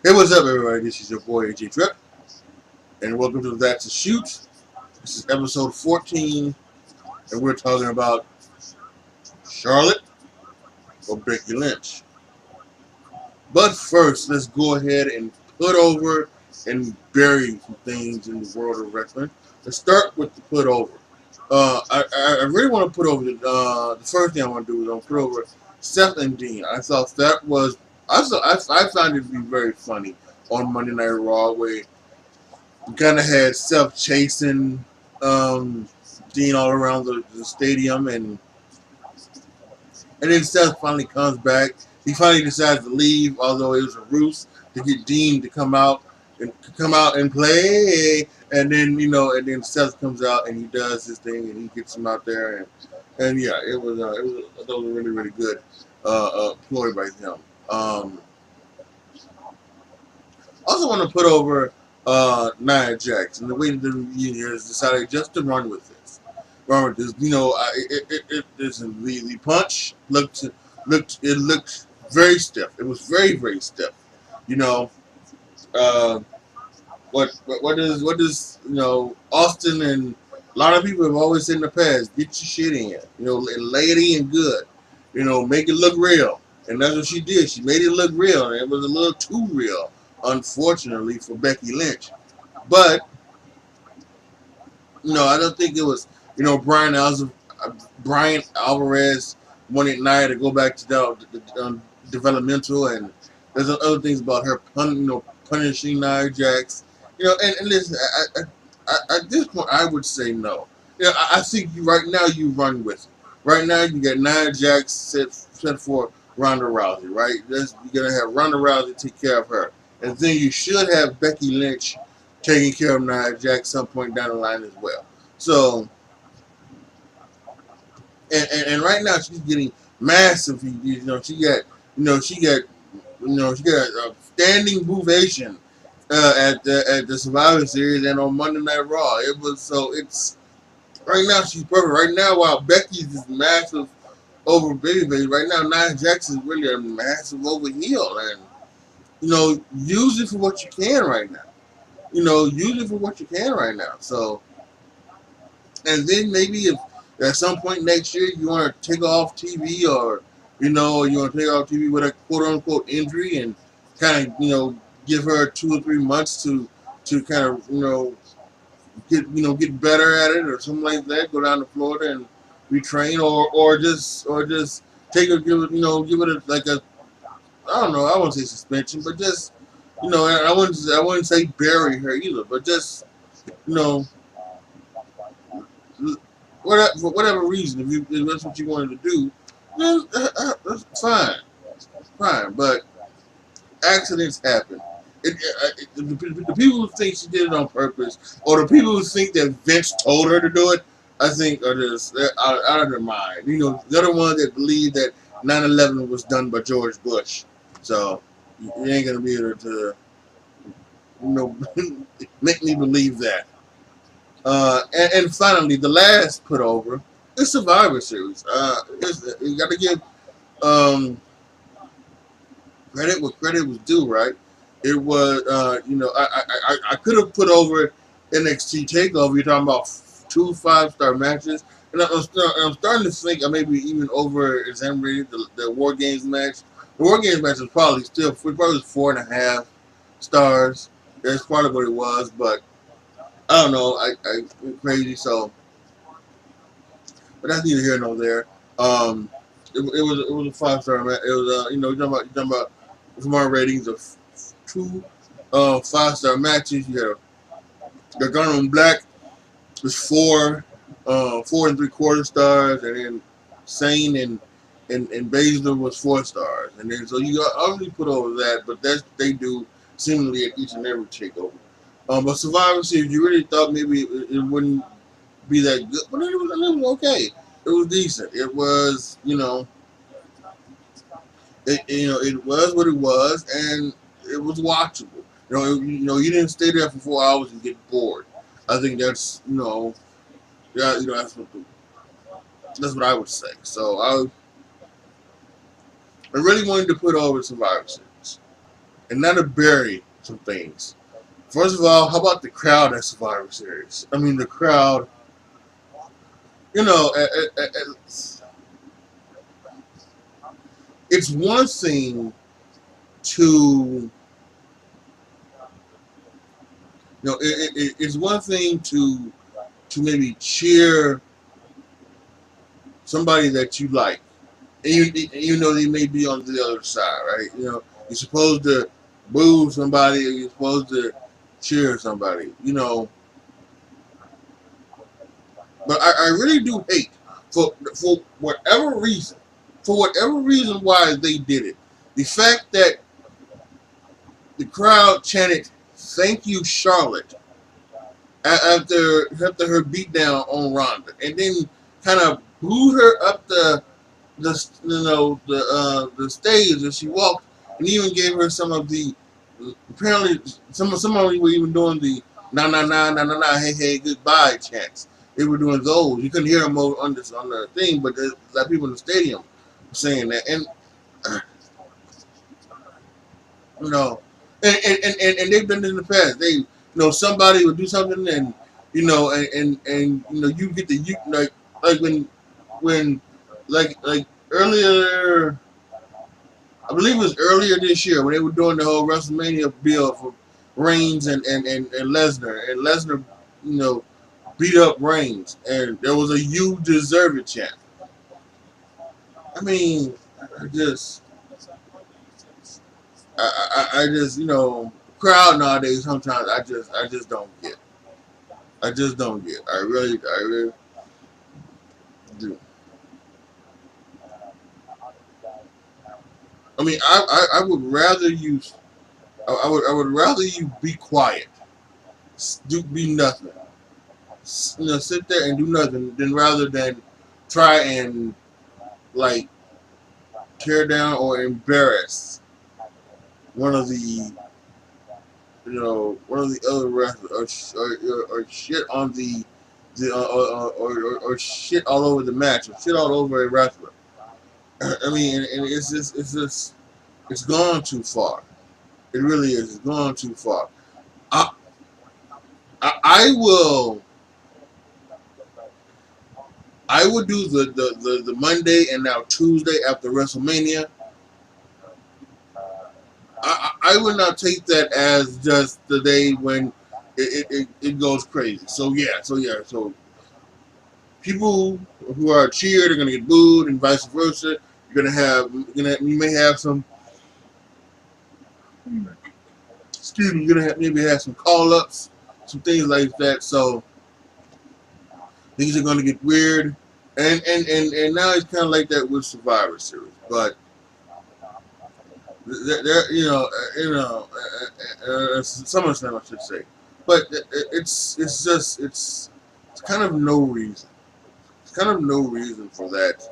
Hey, what's up, everybody? This is your boy AJ Trip, and welcome to That's a Shoot. This is episode 14, and we're talking about Charlotte or Becky Lynch. But first, let's go ahead and put over and bury some things in the world of wrestling. Let's start with the put over. I really want to put over the first thing I want to do is I'll put over Seth and Dean. I thought that was I found it to be very funny on Monday Night Raw where you kind of had Seth chasing Dean all around the stadium, and then Seth finally comes back. He finally decides to leave, although it was a ruse to get Dean to come out and play. And then and then Seth comes out and he does his thing and he gets him out there, and yeah, I thought it was a really really good ploy by him. Also want to put over Nia Jax, and the way that the review has decided just to run with this. Run with this. The punch looked very stiff. It was very very stiff. You know, uh, what does Austin and a lot of people have always said in the past, get your shit in. Lay it in good. Make it look real. And that's what she did. She made it look real, and it was a little too real, unfortunately, for Becky Lynch. But I don't think it was. Brian Alvarez wanted Nia to go back to the developmental, and there's other things about her punishing Nia Jax. And listen, at this point, I would say no. I think right now you run with it. Right now, you got Nia Jax set for Ronda Rousey, right? You're gonna have Ronda Rousey take care of her, and then you should have Becky Lynch taking care of Nia Jax some point down the line as well. So, and right now she's getting massive. She got a standing ovation at the Survivor Series and on Monday Night Raw. It's right now she's perfect. Right now, while Becky's this massive over baby, right now Nia Jax is really a massive over heel, and use it for what you can right now. Use it for what you can right now. So, and then maybe if at some point next year you want to take off TV, or you want to take off TV with a quote unquote injury and kind of give her 2 or 3 months to kind of get better at it or something like that. Go down to Florida and retrain, or just give it like a, I don't know, I wouldn't say suspension, but just I wouldn't say bury her either, but just for whatever reason, if that's what you wanted to do, then that's fine. But accidents happen. The people who think she did it on purpose, or the people who think that Vince told her to do it, I think are just out of their mind. They're the ones that believe that 9/11 was done by George Bush. So you ain't gonna be able to, make me believe that. And finally, the last put over is Survivor Series. You got to give credit what credit was due, right? It was, I could have put over NXT Takeover. You're talking about 2 5-star matches, and I'm starting to think I maybe even over exaggerated the War Games match. The War Games match was probably 4.5 stars. That's part of what it was, but I don't know. I went crazy, so, but that's neither here nor there. It was a 5-star match. It was you're talking about from our ratings of 2 5-star matches. You have the Garnet Black was 4 4 3/4 stars, and then Sane and Baszler was 4 stars, and then so you obviously put over that, but that's what they do seemingly at each and every takeover. But Survivor Series, you really thought maybe it wouldn't be that good, but it was okay. It was decent. It was, it was what it was, and it was watchable. You didn't stay there for 4 hours and get bored. I think that's, yeah, that's what I would say. So I really wanted to put over Survivor Series. and now to bury some things. First of all, how about the crowd at Survivor Series? I mean, the crowd, you know, it's one thing to, it's one thing to maybe cheer somebody that you like, and you know they may be on the other side, right? You know, you're supposed to boo somebody, or you're supposed to cheer somebody, you know. But I really do hate for whatever reason, why they did it. The fact that the crowd chanted "Thank you, Charlotte" after her beatdown on Ronda, and then kind of booed her up the stage as she walked, and even gave her some of the, apparently some of them were even doing the na na na na na na hey hey goodbye chants. They were doing those. You couldn't hear them on the thing, but there's a lot of people in the stadium saying that, and you know, and they've done it in the past. They, somebody would do something, and you get the, like when like earlier, I believe it was earlier this year, when they were doing the whole WrestleMania build for Reigns and Lesnar, and Lesnar, beat up Reigns, and there was a "You deserve it" chant. I mean, I just, I just, crowd nowadays. Sometimes I just don't get. I just don't get. I really do. I mean, I would rather you. I would rather you be quiet, be nothing. Sit there and do nothing, than rather than try and, like, tear down or embarrass one of the one of the other wrestlers, or shit on or shit all over the match, or shit all over a wrestler. I mean, and it's gone too far. It really is. It's gone too far. I I will do the Monday and now Tuesday after WrestleMania. I would not take that as just the day when it goes crazy. So yeah, so people who are cheered are gonna get booed, and vice versa. You may have some, excuse me, you're gonna maybe have some call ups, some things like that. So things are gonna get weird, and now it's kind of like that with Survivor Series, but. There, SummerSlam, I should say, but it's kind of no reason. It's kind of no reason for that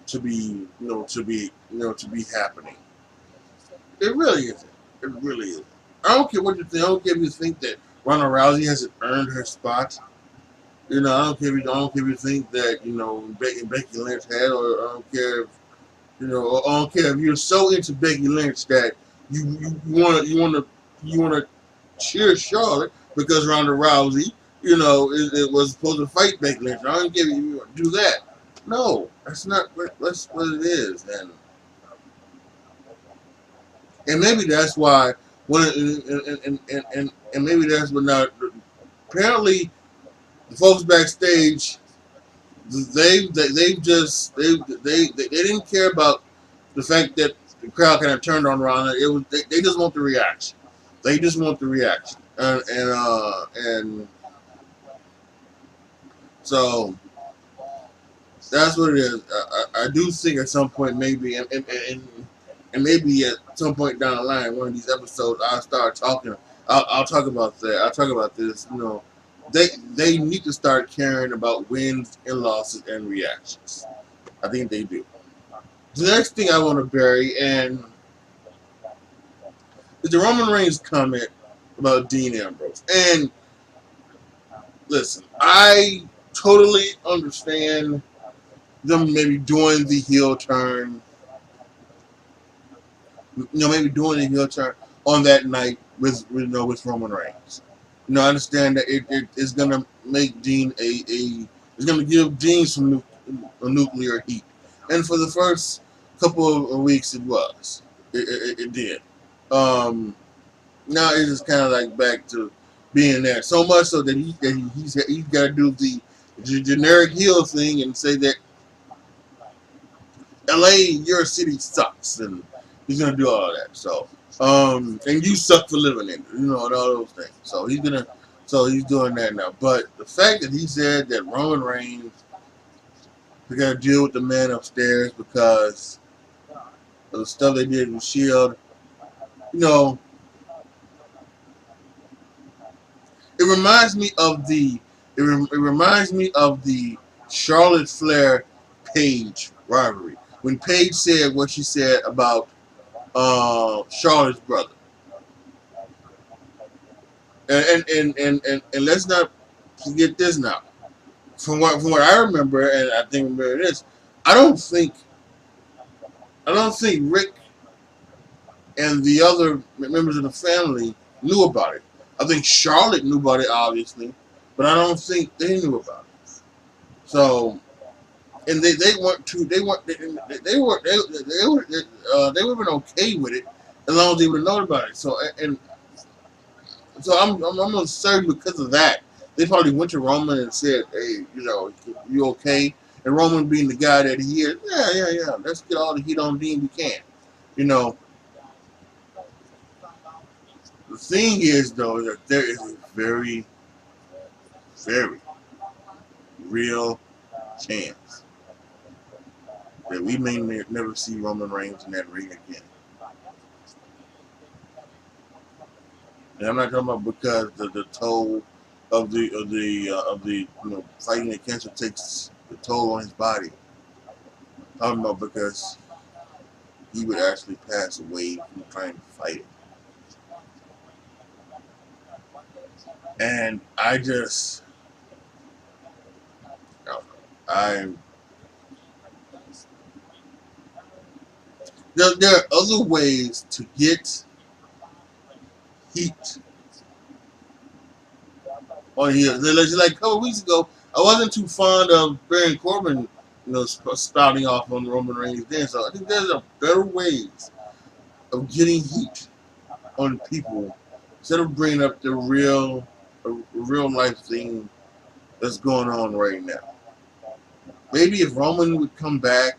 to be, to be happening. It really isn't. It really isn't. I don't care what you think. I don't care if you think that Ronda Rousey hasn't earned her spot. I don't care. I don't care if you think that Becky Lynch had, or I don't care if. I don't care if you're so into Becky Lynch that you wanna cheer Charlotte because Ronda Rousey, it was supposed to fight Becky Lynch. I don't care if you do that. No, that's not. That's what it is, and maybe that's why and maybe that's what not. Apparently, the folks backstage, they didn't care about the fact that the crowd kind of turned on Ronda. It was they just want the reaction. They just want the reaction, and so that's what it is. I do think at some point, maybe, and maybe at some point down the line, one of these episodes, I'll start talking. I'll talk about that. I'll talk about this. They need to start caring about wins and losses and reactions. I think they do. The next thing I want to bury and is the Roman Reigns comment about Dean Ambrose. And listen, I totally understand them maybe doing the heel turn. Maybe doing the heel turn. on that night with with Roman Reigns. I understand that it is gonna make Dean it's gonna give Dean some nuclear heat, and for the first couple of weeks it did. Um, Now it's just kind of like back to being there, so much so that he's got to do the generic heel thing and say that LA, your city sucks, and he's gonna do all of that. So, and you suck for living in it, and all those things. So he's doing that now. But the fact that he said that Roman Reigns we got to deal with the man upstairs because of the stuff they did in Shield, you know, it reminds me of it reminds me of the Charlotte Flair Paige rivalry when Paige said what she said about Charlotte's brother. And let's not forget this now. From what I remember, and I think remember this, I don't think Rick and the other members of the family knew about it. I think Charlotte knew about it, obviously, but I don't think they knew about it. So, and they weren't too they weren't they were they were even okay with it as long as they would have known about it. So I'm uncertain because of that. They probably went to Roman and said, "Hey, you okay?" And Roman being the guy that he is, yeah. Let's get all the heat on Dean we can. You know, the thing is though that there is a very, very real chance that we may never see Roman Reigns in that ring again. And I'm not talking about because the toll of the fighting the cancer takes the toll on his body. I'm talking about because he would actually pass away from trying to fight it. And I just, there are other ways to get heat on here. Like a couple weeks ago, I wasn't too fond of Baron Corbin, spouting off on Roman Reigns then. So I think there's a better ways of getting heat on people instead of bringing up the real life thing that's going on right now. Maybe if Roman would come back,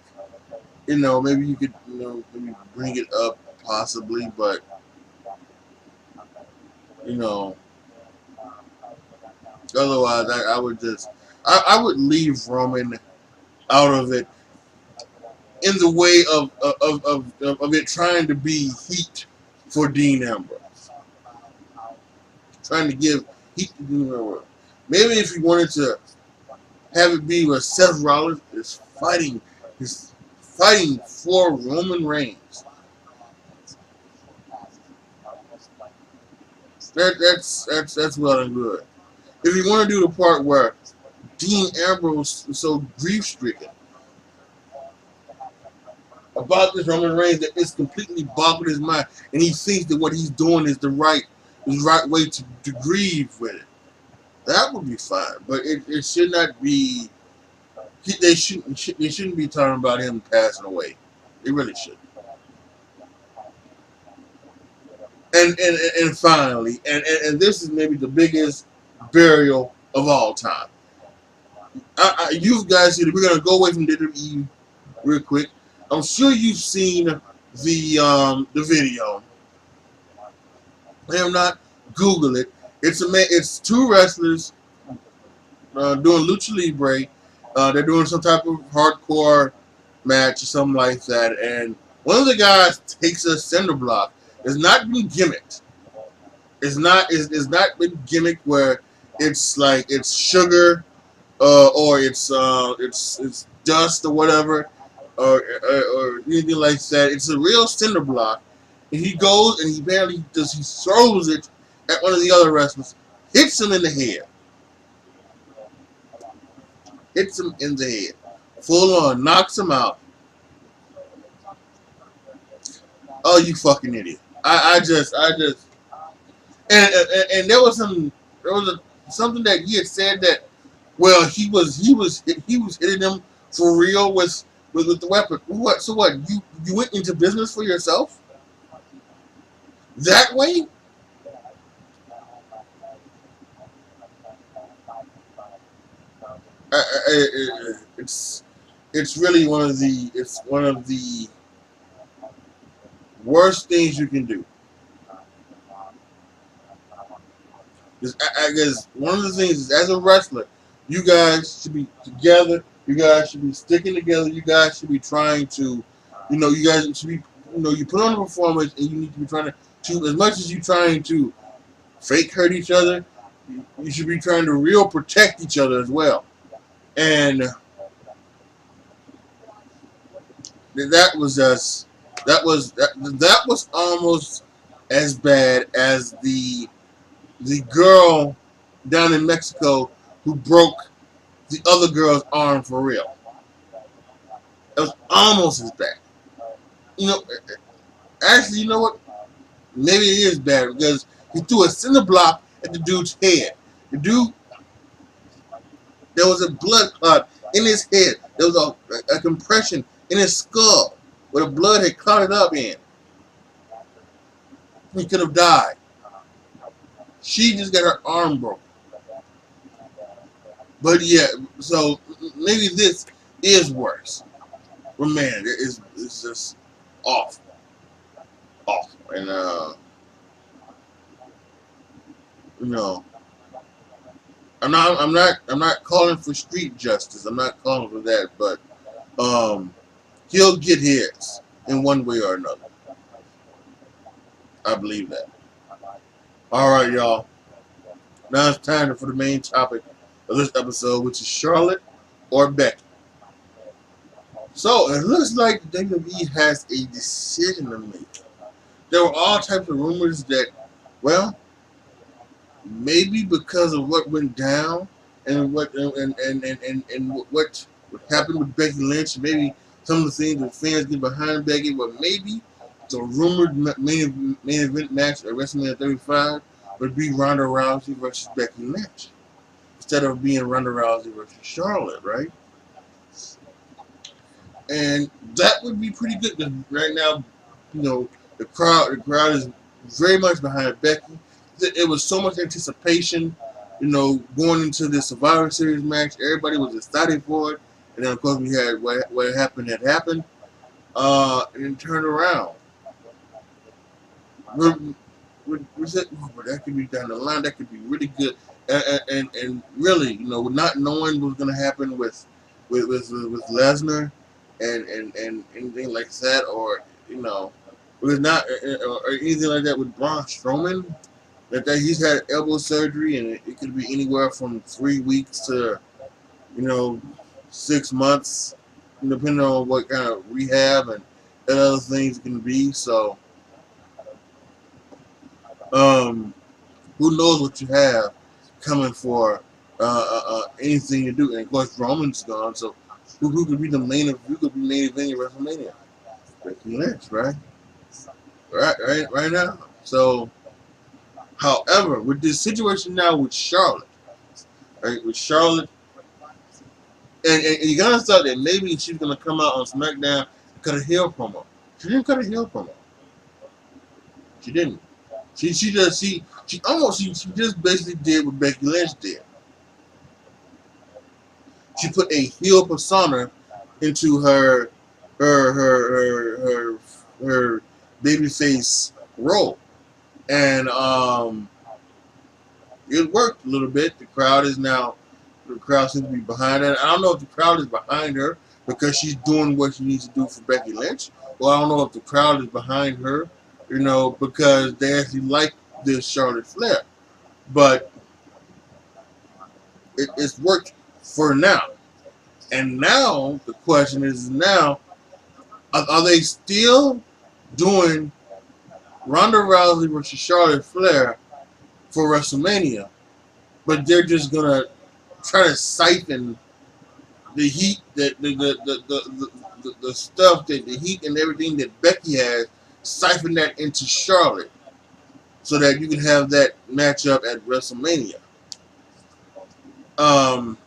maybe you could, maybe bring it up possibly, but otherwise I would just, I would leave Roman out of it in the way of it trying to be heat for Dean Ambrose, trying to give heat to Dean Ambrose. Maybe if you wanted to have it be where Seth Rollins is fighting for Roman Reigns. That's well and good. If you want to do the part where Dean Ambrose is so grief stricken about this Roman Reigns that it's completely boggled his mind, and he thinks that what he's doing is the right way to grieve with it, that would be fine. But it should not be. They shouldn't be talking about him passing away. They really shouldn't. And finally, and this is maybe the biggest burial of all time. You guys see that we're gonna go away from WWE real quick. I'm sure you've seen the video. I am not. Google it. It's two wrestlers doing lucha libre. They're doing some type of hardcore match or something like that, and one of the guys takes a cinder block. It's not been gimmicked. It's not been gimmicked where it's like it's sugar or it's dust or whatever or anything like that. It's a real cinder block, and he goes and he throws it at one of the other wrestlers, hits him in the head. Hits him in the head. Full on, knocks him out. Oh, you fucking idiot. I just, and there was something that he had said that, well, he was hitting them for real with the weapon. What? So what? You went into business for yourself that way? It's really one of the worst things you can do. I guess one of the things is, as a wrestler, you guys should be together. You guys should be sticking together. You guys should be trying to, you guys should be, you put on a performance, and you need to be trying to as much as you trying to fake hurt each other, you should be trying to real protect each other as well. And that was just that was almost as bad as the girl down in Mexico who broke the other girl's arm for real. It was almost as bad. You know, actually, you know what? Maybe it is bad because he threw a cinder block at the dude's head. The dude, there was a blood clot in his head. There was a compression in his skull where the blood had clotted up in. He could have died. She just got her arm broken. But yeah, so maybe this is worse. But man, it's just awful, awful, and you know, I'm not calling for street justice. I'm not calling for that, but he'll get his in one way or another. I believe that. All right, y'all. Now it's time for the main topic of this episode, which is Charlotte or Becky. So it looks like WWE has a decision to make. There were all types of rumors that, well, maybe because of what went down and what happened with Becky Lynch, maybe some of the things that fans get behind Becky, but maybe the rumored main event match at WrestleMania 35 would be Ronda Rousey versus Becky Lynch instead of being Ronda Rousey versus Charlotte, right? And that would be pretty good because right now, the crowd is very much behind Becky. It was so much anticipation, going into this Survivor Series match. Everybody was excited for it, and then of course we had what happened had happened, and then turned around. We said, oh, but that could be down the line. That could be really good, and really, not knowing what was going to happen with Lesnar and anything like that, or was not or anything like that with Braun Strowman. That he's had elbow surgery, and it could be anywhere from 3 weeks to 6 months, depending on what kind of rehab and other things it can be. So, who knows what you have coming for anything to do? And of course, Roman's gone, so who could be who could be main event WrestleMania? Becky Lynch, right? Right now. So, however, with this situation now with Charlotte, right? With Charlotte, and you gotta thought that maybe she's gonna come out on SmackDown and cut a heel promo. She didn't cut a heel promo. She didn't. She just basically did what Becky Lynch did. She put a heel persona into her babyface role, and it worked a little bit. The crowd seems to be behind her. I don't know if the crowd is behind her because she's doing what she needs to do for Becky Lynch, or I don't know if the crowd is behind her, because they actually like this Charlotte Flair. But it's worked for now. And now the question is are they still doing Ronda Rousey versus Charlotte Flair for WrestleMania, but they're just gonna try to siphon the heat, the stuff, that the heat and everything that Becky has, siphon that into Charlotte so that you can have that matchup at WrestleMania. Um,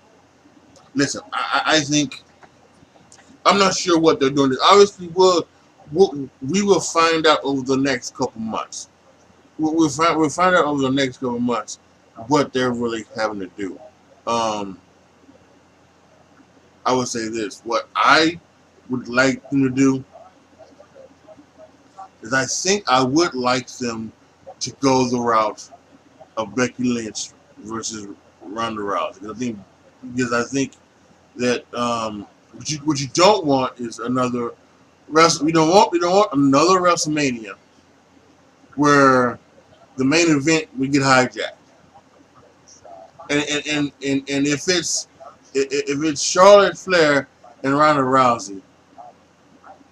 Listen, I think I'm not sure what they're doing. Obviously, we will find out over the next couple months. We'll find out over the next couple months what they're really having to do. Um, I would say this: what I would like them to do is, I think I would like them to go the route of Becky Lynch versus Ronda Rousey. Because I think that what you don't want is another we don't want another WrestleMania where the main event would get hijacked. And if it's Charlotte Flair and Ronda Rousey,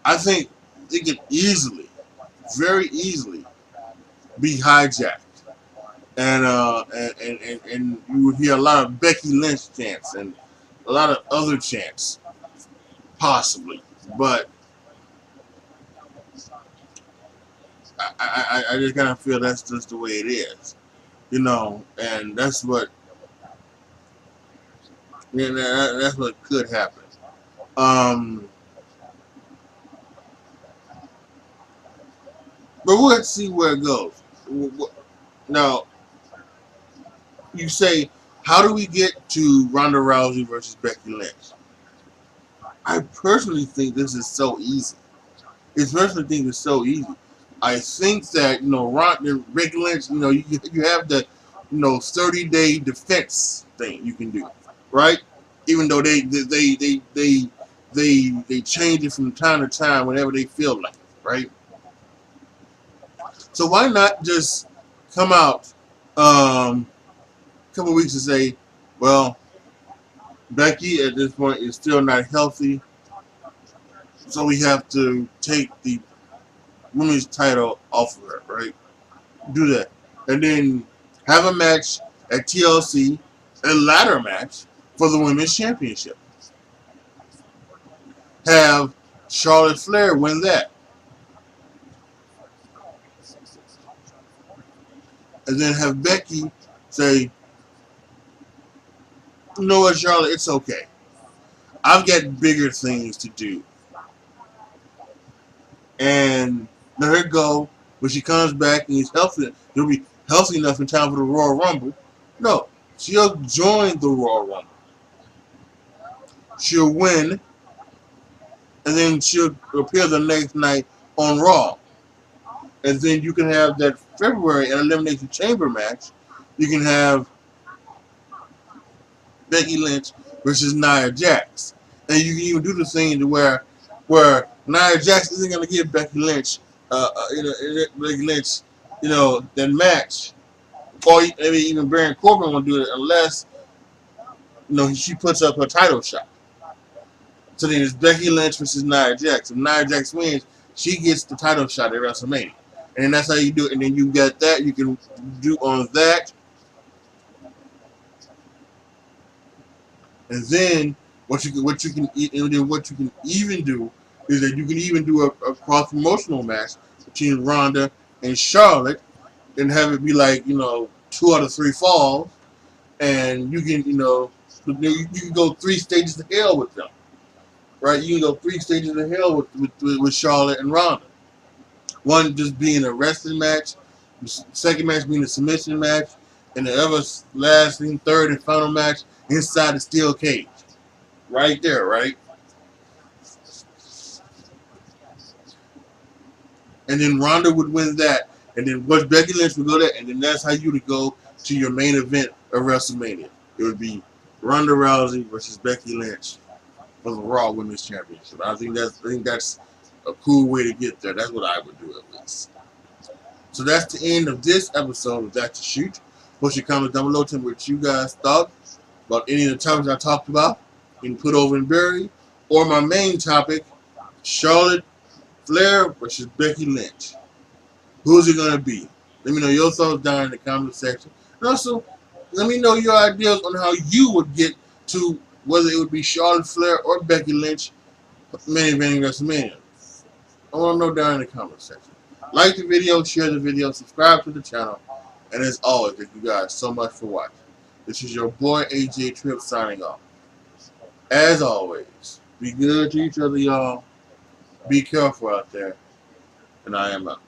I think it could easily, very easily, be hijacked. And you would hear a lot of Becky Lynch chants and a lot of other chants, possibly. But I just kind of feel that's just the way it is, and that's what could happen. Um, but we'll see where it goes. Now, you say, how do we get to Ronda Rousey versus Becky Lynch? I personally think this is so easy. I think that Ronda Becky Lynch, you have the 30-day defense thing you can do, right? Even though they change it from time to time whenever they feel like it, right? So why not just come out a couple of weeks and say, well, Becky at this point is still not healthy, so we have to take the women's title off of her, right? Do that. And then have a match at TLC, a ladder match for the women's championship. Have Charlotte Flair win that. And then have Becky say, you know what, Charlotte, it's okay. I've got bigger things to do. And let her go. When she comes back and he's healthy, he'll be healthy enough in time for the Royal Rumble. No, she'll join the Royal Rumble. She'll win, and then she'll appear the next night on Raw. And then you can have that February an Elimination Chamber match. You can have Becky Lynch versus Nia Jax. And you can even do the thing to where Nia Jax isn't going to give Becky Lynch, that match. Or maybe even Baron Corbin will do it unless, she puts up her title shot. So then it's Becky Lynch versus Nia Jax. If Nia Jax wins, she gets the title shot at WrestleMania. And then that's how you do it. And then you get that. You can do on that. And then what you can even do is that you can even do a cross promotional match between Ronda and Charlotte, and have it be like 2 out of 3 falls, and you can go 3 stages of hell with them, right? You can go 3 stages of hell with Charlotte and Ronda. One just being a wrestling match, the second match being a submission match, and the other lasting third and final match inside the steel cage. Right there, right? And then Ronda would win that. And then Becky Lynch would go there. And then that's how you would go to your main event of WrestleMania. It would be Ronda Rousey versus Becky Lynch for the Raw Women's Championship. I think that's a cool way to get there. That's what I would do, at least. So that's the end of this episode of That's the Shoot. Post your comments down below. Tell me what you guys thought about any of the topics I talked about. You can put over and bury, or my main topic, Charlotte Flair versus Becky Lynch. Who's it gonna be? Let me know your thoughts down in the comment section. And also, let me know your ideas on how you would get to whether it would be Charlotte Flair or Becky Lynch main eventing WrestleMania. I want to know down in the comment section. Like the video, share the video, subscribe to the channel, and as always, thank you guys so much for watching. This is your boy AJ Trip signing off. As always, be good to each other, y'all. Be careful out there, and I am out.